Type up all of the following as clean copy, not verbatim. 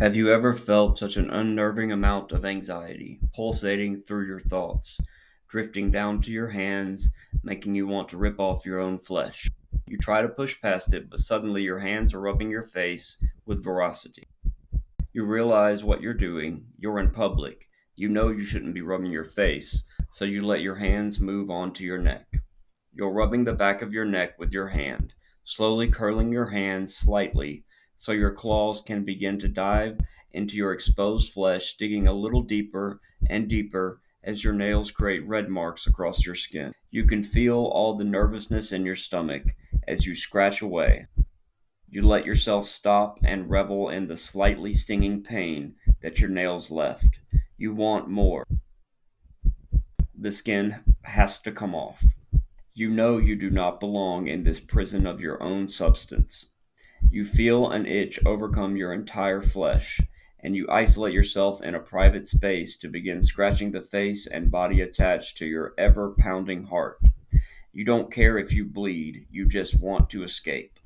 Have you ever felt such an unnerving amount of anxiety pulsating through your thoughts, drifting down to your hands, making you want to rip off your own flesh? You try to push past it, but suddenly your hands are rubbing your face with ferocity. You realize what you're doing. You're in public. You know you shouldn't be rubbing your face, so you let your hands move onto your neck. You're rubbing the back of your neck with your hand, slowly curling your hands slightly so your claws can begin to dive into your exposed flesh, digging a little deeper and deeper as your nails create red marks across your skin. You can feel all the nervousness in your stomach as you scratch away. You let yourself stop and revel in the slightly stinging pain that your nails left. You want more. The skin has to come off. You know you do not belong in this prison of your own substance. You feel an itch overcome your entire flesh, and you isolate yourself in a private space to begin scratching the face and body attached to your ever pounding heart. You don't care if you bleed, you just want to escape.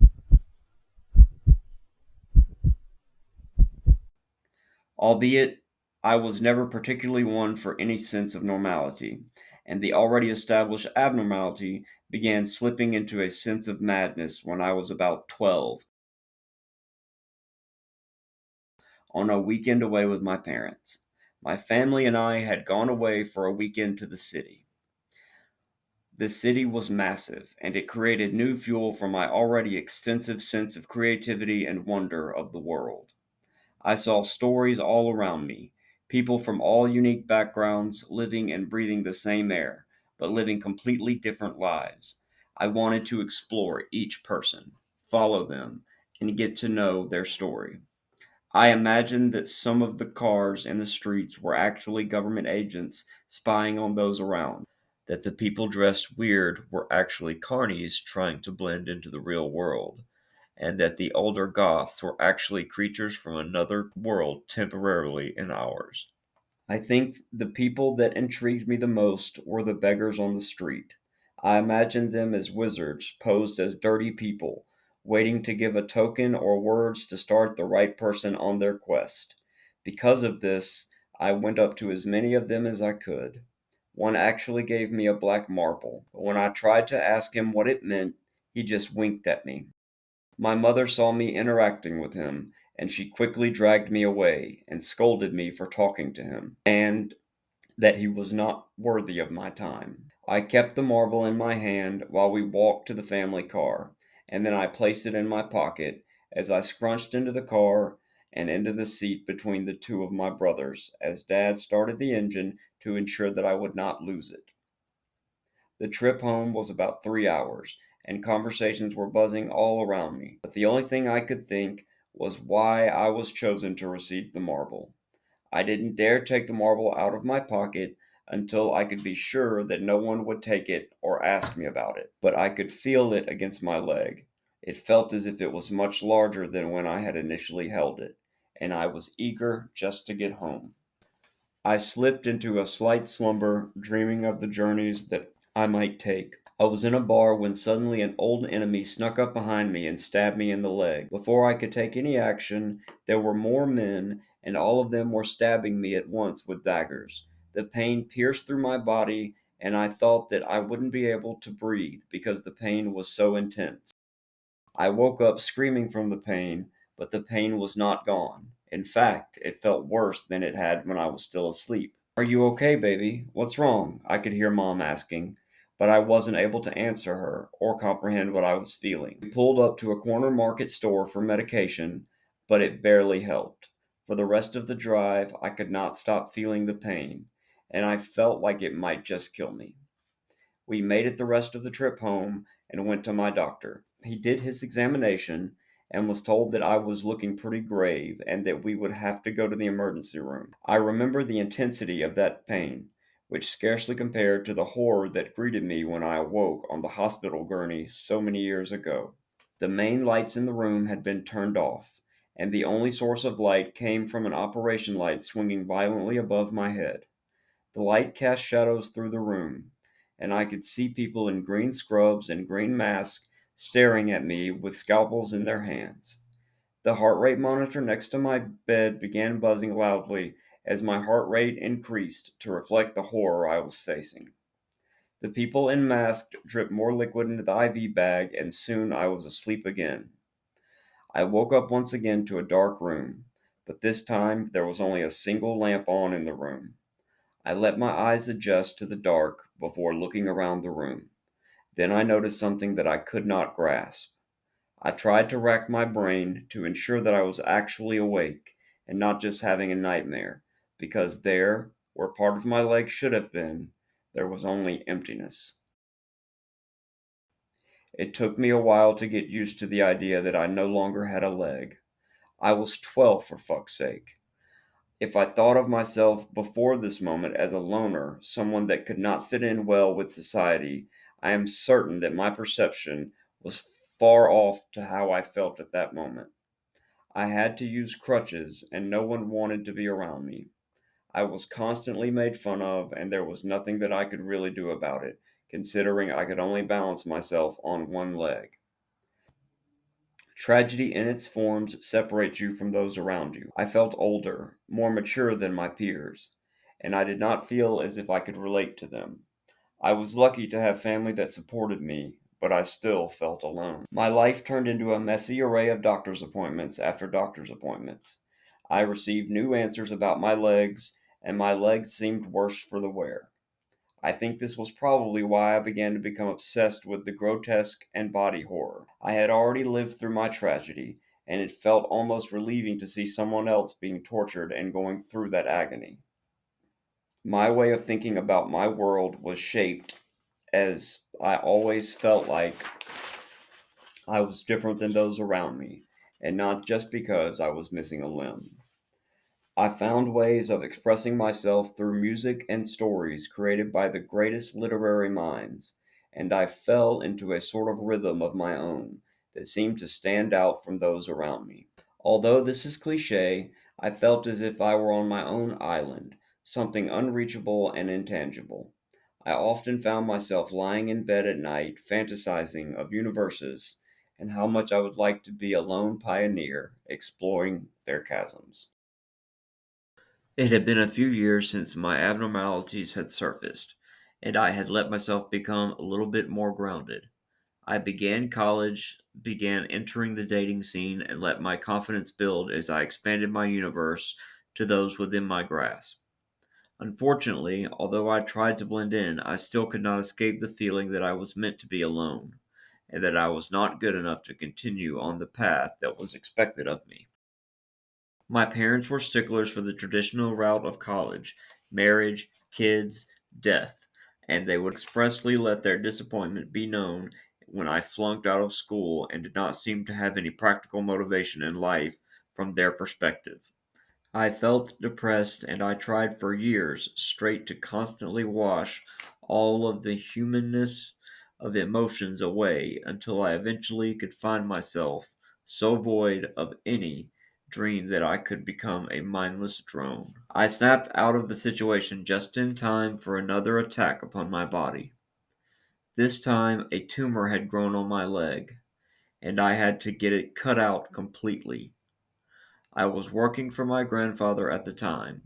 Albeit, I was never particularly one for any sense of normality, and the already established abnormality began slipping into a sense of madness when I was about 12 on a weekend away with my parents. My family and I had gone away for a weekend to the city. The city was massive, and it created new fuel for my already extensive sense of creativity and wonder of the world. I saw stories all around me, people from all unique backgrounds living and breathing the same air, but living completely different lives. I wanted to explore each person, follow them, and get to know their story. I imagined that some of the cars in the streets were actually government agents spying on those around, that the people dressed weird were actually carnies trying to blend into the real world, and that the older Goths were actually creatures from another world temporarily in ours. I think the people that intrigued me the most were the beggars on the street. I imagined them as wizards posed as dirty people, waiting to give a token or words to start the right person on their quest. Because of this, I went up to as many of them as I could. One actually gave me a black marble, but when I tried to ask him what it meant, he just winked at me. My mother saw me interacting with him, and she quickly dragged me away and scolded me for talking to him, and that he was not worthy of my time. I kept the marble in my hand while we walked to the family car, and then I placed it in my pocket as I scrunched into the car and into the seat between the two of my brothers as Dad started the engine to ensure that I would not lose it. The trip home was about 3 hours, and conversations were buzzing all around me. But the only thing I could think was why I was chosen to receive the marble. I didn't dare take the marble out of my pocket until I could be sure that no one would take it or ask me about it. But I could feel it against my leg. It felt as if it was much larger than when I had initially held it, and I was eager just to get home. I slipped into a slight slumber, dreaming of the journeys that I might take. I was in a bar when suddenly an old enemy snuck up behind me and stabbed me in the leg. Before I could take any action, there were more men, and all of them were stabbing me at once with daggers. The pain pierced through my body, and I thought that I wouldn't be able to breathe because the pain was so intense. I woke up screaming from the pain, but the pain was not gone. In fact, it felt worse than it had when I was still asleep. "Are you okay, baby? What's wrong?" I could hear Mom asking, but I wasn't able to answer her or comprehend what I was feeling. We pulled up to a corner market store for medication, but it barely helped. For the rest of the drive, I could not stop feeling the pain, and I felt like it might just kill me. We made it the rest of the trip home and went to my doctor. He did his examination and was told that I was looking pretty grave and that we would have to go to the emergency room. I remember the intensity of that pain, which scarcely compared to the horror that greeted me when I awoke on the hospital gurney so many years ago. The main lights in the room had been turned off, and the only source of light came from an operation light swinging violently above my head. The light cast shadows through the room, and I could see people in green scrubs and green masks staring at me with scalpels in their hands. The heart rate monitor next to my bed began buzzing loudly as my heart rate increased to reflect the horror I was facing. The people in masks dripped more liquid into the IV bag, and soon I was asleep again. I woke up once again to a dark room, but this time there was only a single lamp on in the room. I let my eyes adjust to the dark before looking around the room. Then I noticed something that I could not grasp. I tried to rack my brain to ensure that I was actually awake and not just having a nightmare, because there, where part of my leg should have been, there was only emptiness. It took me a while to get used to the idea that I no longer had a leg. I was 12 for fuck's sake. If I thought of myself before this moment as a loner, someone that could not fit in well with society, I am certain that my perception was far off to how I felt at that moment. I had to use crutches, and no one wanted to be around me. I was constantly made fun of, and there was nothing that I could really do about it, considering I could only balance myself on one leg. Tragedy in its forms separates you from those around you. I felt older, more mature than my peers, and I did not feel as if I could relate to them. I was lucky to have family that supported me, but I still felt alone. My life turned into a messy array of doctor's appointments after doctor's appointments. I received new answers about my legs, and my legs seemed worse for the wear. I think this was probably why I began to become obsessed with the grotesque and body horror. I had already lived through my tragedy, and it felt almost relieving to see someone else being tortured and going through that agony. My way of thinking about my world was shaped as I always felt like I was different than those around me, and not just because I was missing a limb. I found ways of expressing myself through music and stories created by the greatest literary minds, and I fell into a sort of rhythm of my own that seemed to stand out from those around me. Although this is cliche, I felt as if I were on my own island, something unreachable and intangible. I often found myself lying in bed at night, fantasizing of universes and how much I would like to be a lone pioneer exploring their chasms. It had been a few years since my abnormalities had surfaced, and I had let myself become a little bit more grounded. I began college, began entering the dating scene, and let my confidence build as I expanded my universe to those within my grasp. Unfortunately, although I tried to blend in, I still could not escape the feeling that I was meant to be alone, and that I was not good enough to continue on the path that was expected of me. My parents were sticklers for the traditional route of college: marriage, kids, death, and they would expressly let their disappointment be known when I flunked out of school and did not seem to have any practical motivation in life from their perspective. I felt depressed, and I tried for years straight to constantly wash all of the humanness of emotions away until I eventually could find myself so void of any dream that I could become a mindless drone. I snapped out of the situation just in time for another attack upon my body. This time, a tumor had grown on my leg, and I had to get it cut out completely. I was working for my grandfather at the time,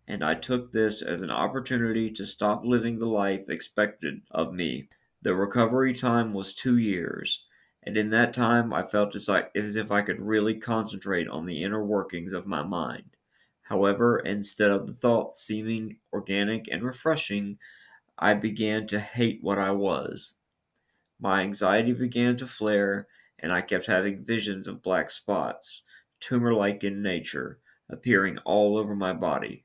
and I took this as an opportunity to stop living the life expected of me. The recovery time was 2 years, and in that time I felt as if I could really concentrate on the inner workings of my mind. However, instead of the thoughts seeming organic and refreshing, I began to hate what I was. My anxiety began to flare, and I kept having visions of black spots, tumor like in nature, appearing all over my body,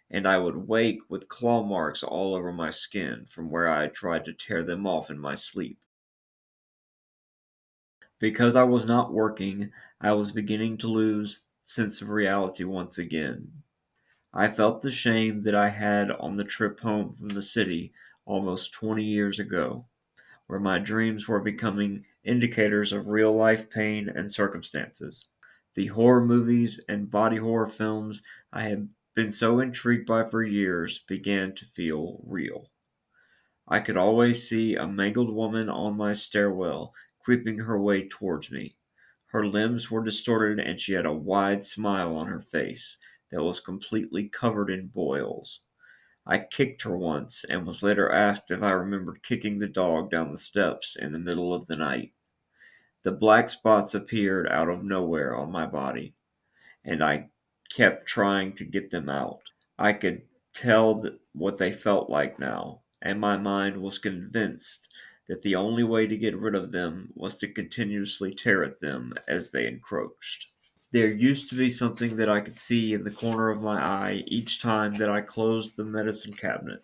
and I would wake with claw marks all over my skin from where I had tried to tear them off in my sleep. Because I was not working, I was beginning to lose sense of reality once again. I felt the shame that I had on the trip home from the city almost 20 years ago, where my dreams were becoming indicators of real life pain and circumstances. The horror movies and body horror films I had been so intrigued by for years began to feel real. I could always see a mangled woman on my stairwell creeping her way towards me, Her limbs were distorted, and she had a wide smile on her face that was completely covered in boils. I kicked her once, and was later asked if I remembered kicking the dog down the steps in the middle of the night. The black spots appeared out of nowhere on my body, and I kept trying to get them out. I could tell what they felt like now, and my mind was convinced that the only way to get rid of them was to continuously tear at them as they encroached. There used to be something that I could see in the corner of my eye each time that I closed the medicine cabinet,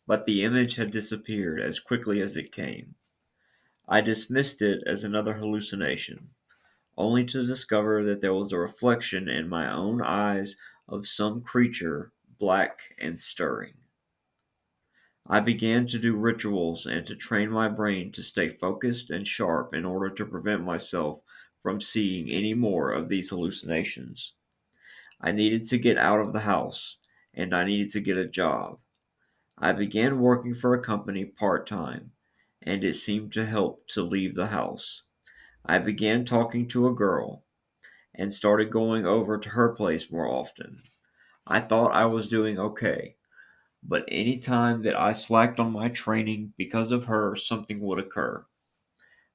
but the image had disappeared as quickly as it came. I dismissed it as another hallucination, only to discover that there was a reflection in my own eyes of some creature, black and stirring. I began to do rituals and to train my brain to stay focused and sharp in order to prevent myself from seeing any more of these hallucinations. I needed to get out of the house, and I needed to get a job. I began working for a company part time, and it seemed to help to leave the house. I began talking to a girl and started going over to her place more often. I thought I was doing okay, but any time that I slacked on my training because of her, something would occur.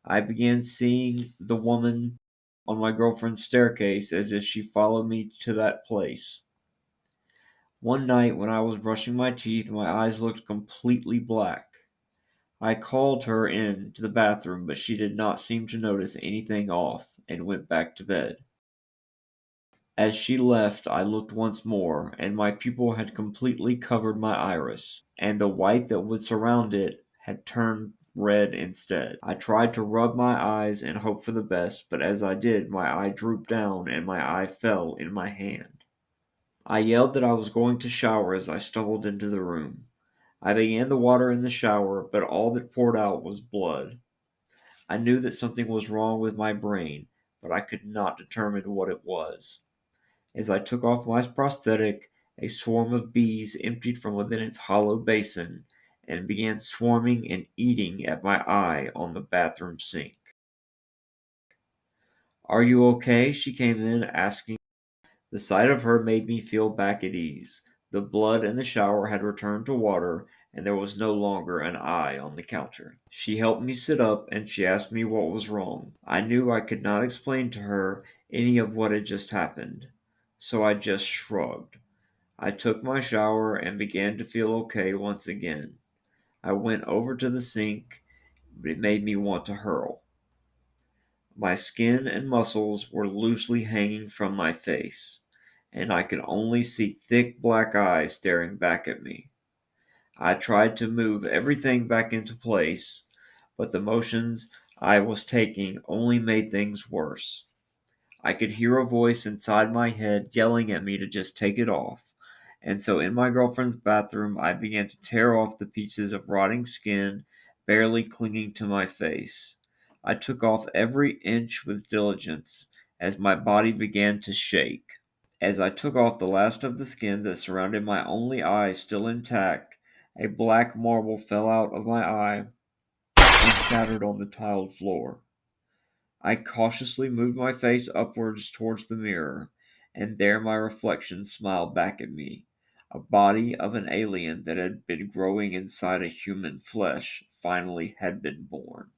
I began seeing the woman on my girlfriend's staircase as if she followed me to that place. One night when I was brushing my teeth, my eyes looked completely black. I called her in to the bathroom, but she did not seem to notice anything off and went back to bed. As she left, I looked once more, and my pupil had completely covered my iris, and the white that would surround it had turned red instead. I tried to rub my eyes and hope for the best, but as I did, my eye drooped down and my eye fell in my hand. I yelled that I was going to shower as I stumbled into the room. I began the water in the shower, but all that poured out was blood. I knew that something was wrong with my brain, but I could not determine what it was. As I took off my prosthetic, a swarm of bees emptied from within its hollow basin and began swarming and eating at my eye on the bathroom sink. "Are you okay?" she came in, asking. The sight of her made me feel back at ease. The blood in the shower had returned to water, and there was no longer an eye on the counter. She helped me sit up, and she asked me what was wrong. I knew I could not explain to her any of what had just happened, so I just shrugged. I took my shower and began to feel okay once again. I went over to the sink, but it made me want to hurl. My skin and muscles were loosely hanging from my face, and I could only see thick black eyes staring back at me. I tried to move everything back into place, but the motions I was taking only made things worse. I could hear a voice inside my head yelling at me to just take it off, and so in my girlfriend's bathroom I began to tear off the pieces of rotting skin barely clinging to my face. I took off every inch with diligence as my body began to shake. As I took off the last of the skin that surrounded my only eye still intact, a black marble fell out of my eye and shattered on the tiled floor. I cautiously moved my face upwards towards the mirror, and there my reflection smiled back at me. A body of an alien that had been growing inside a human flesh finally had been born.